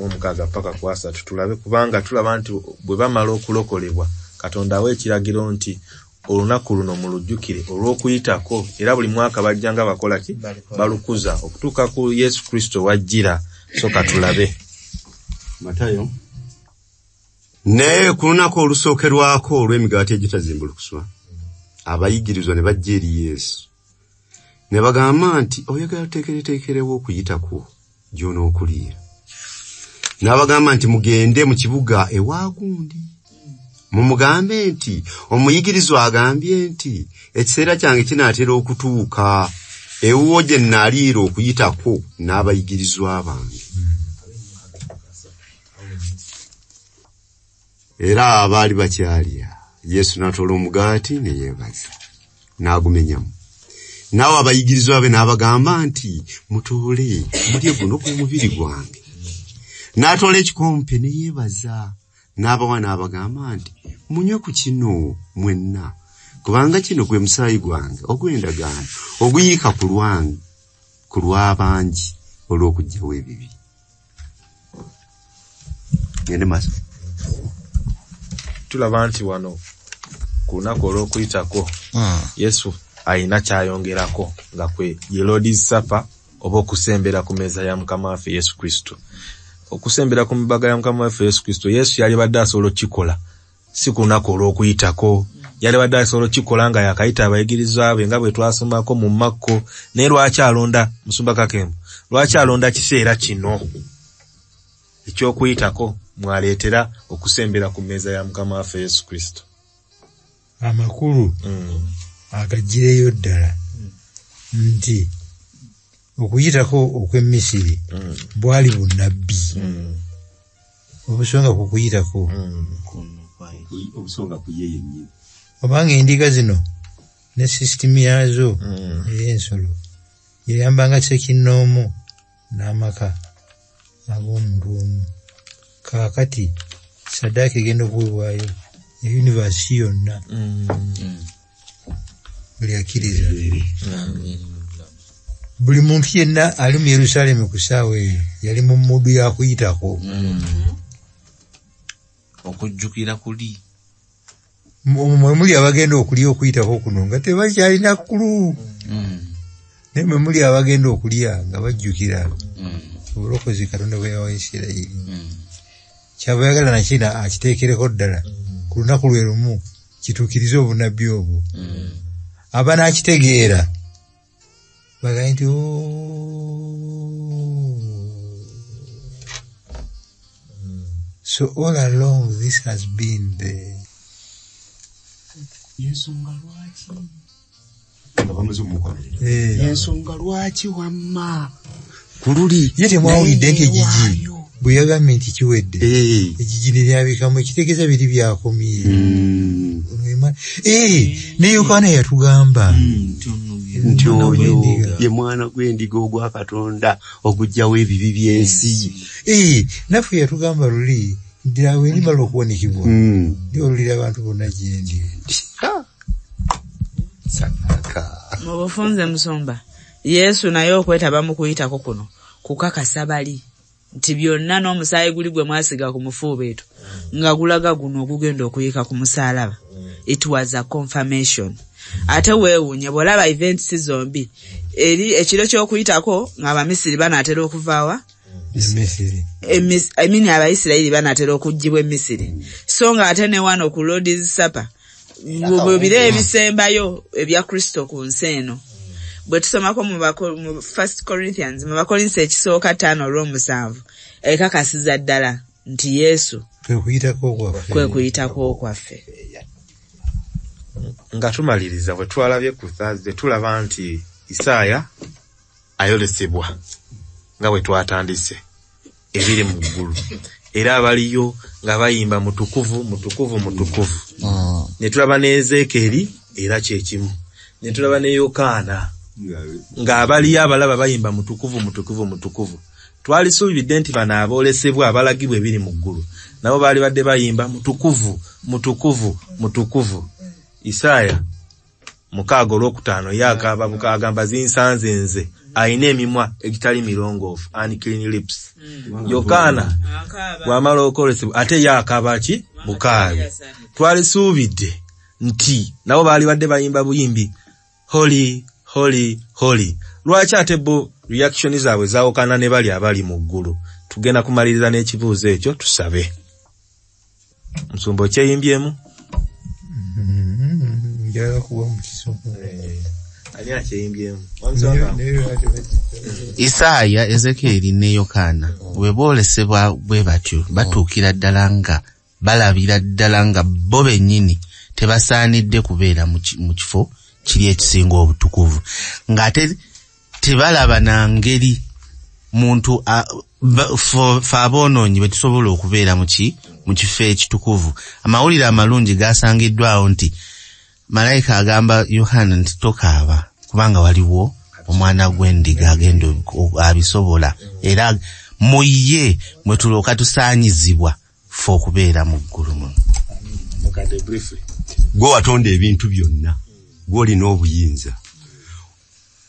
omukaaga paka ku 3 tulabe kubanga tulaba nti bwe bamala okulokolebwa Katonda awa ekiragiro nti olunaku luno mulujjukire olw'okuyitako era buli mwaka bajjanga bakola ki balukuza okutuuka ku Yesu Kristo wajjira. So katulabe Matayo naye ku lunaku olusookerwako olw'emigaati egitazimbulukuswa abayigirizwa ne bajja eri Yesu ne bagamba nti oyagala tuteekereteekerewo okuyitako gy'onookuliira. N'abagamba nti mugende mu kibuga ewaagundi mumugambe nti omuyigirizwa agambye nti ekiseera kyange kinaatera okutuuka ewuwo gye nnaaliira okuyitako n'abayigirizwa bange. Era abaali bakyalya Yesu n'atoola omugaati ne yeebaza n'agumenyamu. Naawe abayigirizwa be n'abagamba nti mutoole mulye guno gwe mubiri gwange. N'atoola ekikompe ne yeebaza n'abawa n'abagamba nti munywe ku kino mwenna kubanga kino gwe musaayi gwange ogw'endagaano oguyiika ku lw'abangi olw'okuggyawo ebibi. Ngende maaso. Tulaba nti wano ku lunaku olw'okuyitako Yesu ayina kyayongerako nga kwe ye Lord's Supper oba okusembera ku mmeeza ya Mukama waffe Yesu Kristo. Okusembera ku mbaga ya Mukama waffe Yesu Kristo Yesu yali badde asobola okikola si ku lunaku olw'okuyitako, yali badde asobola okikola nga yakayita abayigirizwa be nga bwe twasomako mu Makko. Naye lwaki alonda Musumba Kakembo, lwaki alonda kiseera kino eky'okuyitako mwaleetera okusembera ku mmeeza ya Mukama waffe Yesu Kristo? Amakulu agagireyo ddala nti okuyitako okw'Emisiri bwali bunnabbi obusonga ku kuyitako obusonga ku ye yennyini. Obanga endiga zino ne sisitimu yazo ey'ensolo yayambanga ssekinnoomu n'amaka ag'omuntu omu. Kaakati Saddaaka egenda okuweebwayo yunivasiti yonna buli akkiriza. Buli muntu yenna ali mu Yerusaalemi ku ssaawa eyo yali mu mmudu yakuyitako. Okujjukira kuli mwe muli abagenda okulya okuyitako kuno nga tebakyalina kkulu. Naye mwe muli abagenda okulya nga bajjukira obulokozi Katonda bwe yawa Isirayiri. Kyaba yagala nakina akiteekereko ddala ku lunaku lwe lumu kituukirize obunnabbi obwo. Abanaakitegeera bagaye nti so all along this has been the ensonga lwaki wamma kululi ye temwawulidde nti egigi bwe yagambye nti kiwedde egigi ne lyabikamu ekitegeeza biri byakomye. Ne Yokaana yatugamba nti oyo ye mwana gw'endiga ogwa Katonda ogujjawo ebibi by'ensi. Naffe yatugamba luli ddira bwe limala okubonikibwa ndiolulira abantu bonna gyendi. Mu bufunze Musumba Yesu naye okwetaba mu kuyitako kuno kukakasa bali nti byonna n'omusaayi guli gwe mwasiga ku mufuubeeto nga gulaga guno ogugenda okuyiika ku musaalaba. It was a confirmation. Ate weewuunye bw'olaba events zombi eri ekiro ky'okuyitako ng'Abamisiri banaatera okuvaawa Misiri Abayisirayiri banatera okugibwa Misiri so nga ate ne wano ku Lord's Supper mu bire ebisembayo ebya Kristo ku nsi eno bwe tusomako mu 1 Corinthians mu Bakolinso ekisooka 5:7 ekakasiza ddala nti Yesu kwe kuyitako kwaffe. Nga tumaliriza bwe twalabye ku Thursday tulaba nti Isaaya ayolesebwa nga bwe twatandise ebiri mu ggulu era abaliyo nga bayimba mutukuvu mutukuvu mutukuvu. Ne tulaba ne Ezekieri era kyekimu, ne tulaba ne Yokaana nga abaliyo abalaba bayimba mutukuvu mutukuvu mutukuvu. Twalisuubidde nti bano aboolesebwa abalagibwa ebiri mu ggulu nabo baali badde bayimba mutukuvu mutukuvu mutukuvu. Isaaya 6:5 yakaaba bukagamba zinsanze nze ayina emimwa egitali mirongoofu unclean lips. Yokaana bw'amala okwolesebwa ate yakaaba ki bukaabi. Twalisuubidde nti nabo baali badde bayimba buyimbi holy holy holy. Lwaki ate bo reaction zaabwe zaawukana ne bali abali mu ggulu? Tugenda kumaliriza n'ekibuuzo ekyo tusabe. Nsumba kyeyimbyemu njagala kuba mu kisomo ani akyeyimbyemu Isaaya, Ezekieri ne Yokaana bwe boolesebwa bwe batyo batuukira ddala nga balabira ddala nga bo bennyini tebasaanidde kubeera mu kifo kiri ekisinga obutukuvu ng'ate tebalaba na ngeri muntu fe aboonoonyi bwe tusobola okubeera mu kifo ekitukuvu. Amawulire amalungi gasangiddwawo nti malayika agamba Yohana nti tokaaba kubanga waliwo omwana gw'endiga agenda abisobola era mu ye mwe tulooka tusaanyizibwa fe okubeera mu ggulu muno. Gwe watonda ebintu byonna gw'olina obuyinza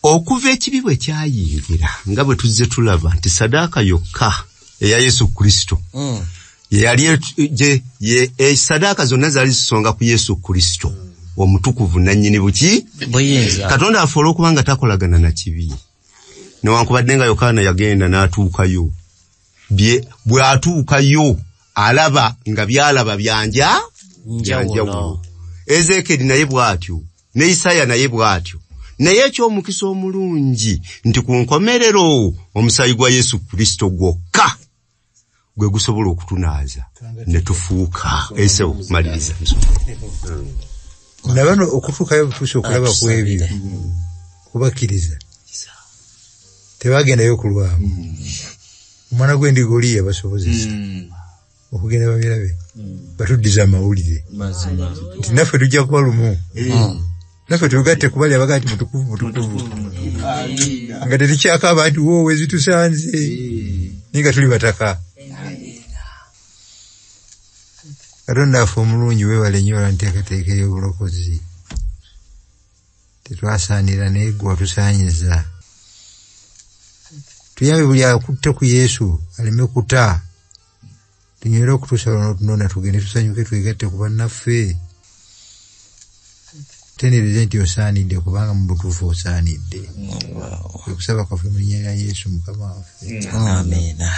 okuva ekibi bwe kyayingira nga bwe tuzze tulaba nti sadaaka yokka eya Yesu Kristo yali sadaaka zonna zaali zisonga ku Yesu Kristo omutukuvu nannyini buki buyinza. Katonda afuula okuba nga takolagana na kibi newankubadde nga Yokaana yagenda n'atuukayo bwe atuukayo alaba nga byalaba byanja njawulo. Ezekieri naye bw'atyo ne Isaaya naye bw'atyo. Naye eky'omukisa omulungi nti ku nkomerero omusaayi gwa Yesu Kristo gwokka gwe gusobola okutunaaza ne tufuuka esewo maliriza. Nabano okutuukayo butuuse okulaba ku ebyo kubakkiriza tebagendayo kulwamu. Omwana gw'endiga oli yabasobozesa okugenda babirabe batuddiza amawulire nti naffe tujja kuba lumu naffe tugatte kubali abaga nti mutukuvu mutukuvu nga tetukyakaaba nti woowe zitusanze ninga tuli bataka. Katonda affe omulungi weewale nnyo olanteekateeka ey'obulokozi tetwasaanira naye gwe watusaanyiza. Tuyambe buli akutte ku Yesu aleme kuta tunyere okutuusa n'otunona tugende tusanyuke twegatte ku bannaffe teneereze nti osaanidde kubanga mu butuufu osaanidde. Kwe kusaba kwaffe mu linnya lya Yesu Mukama waffe. Amiina.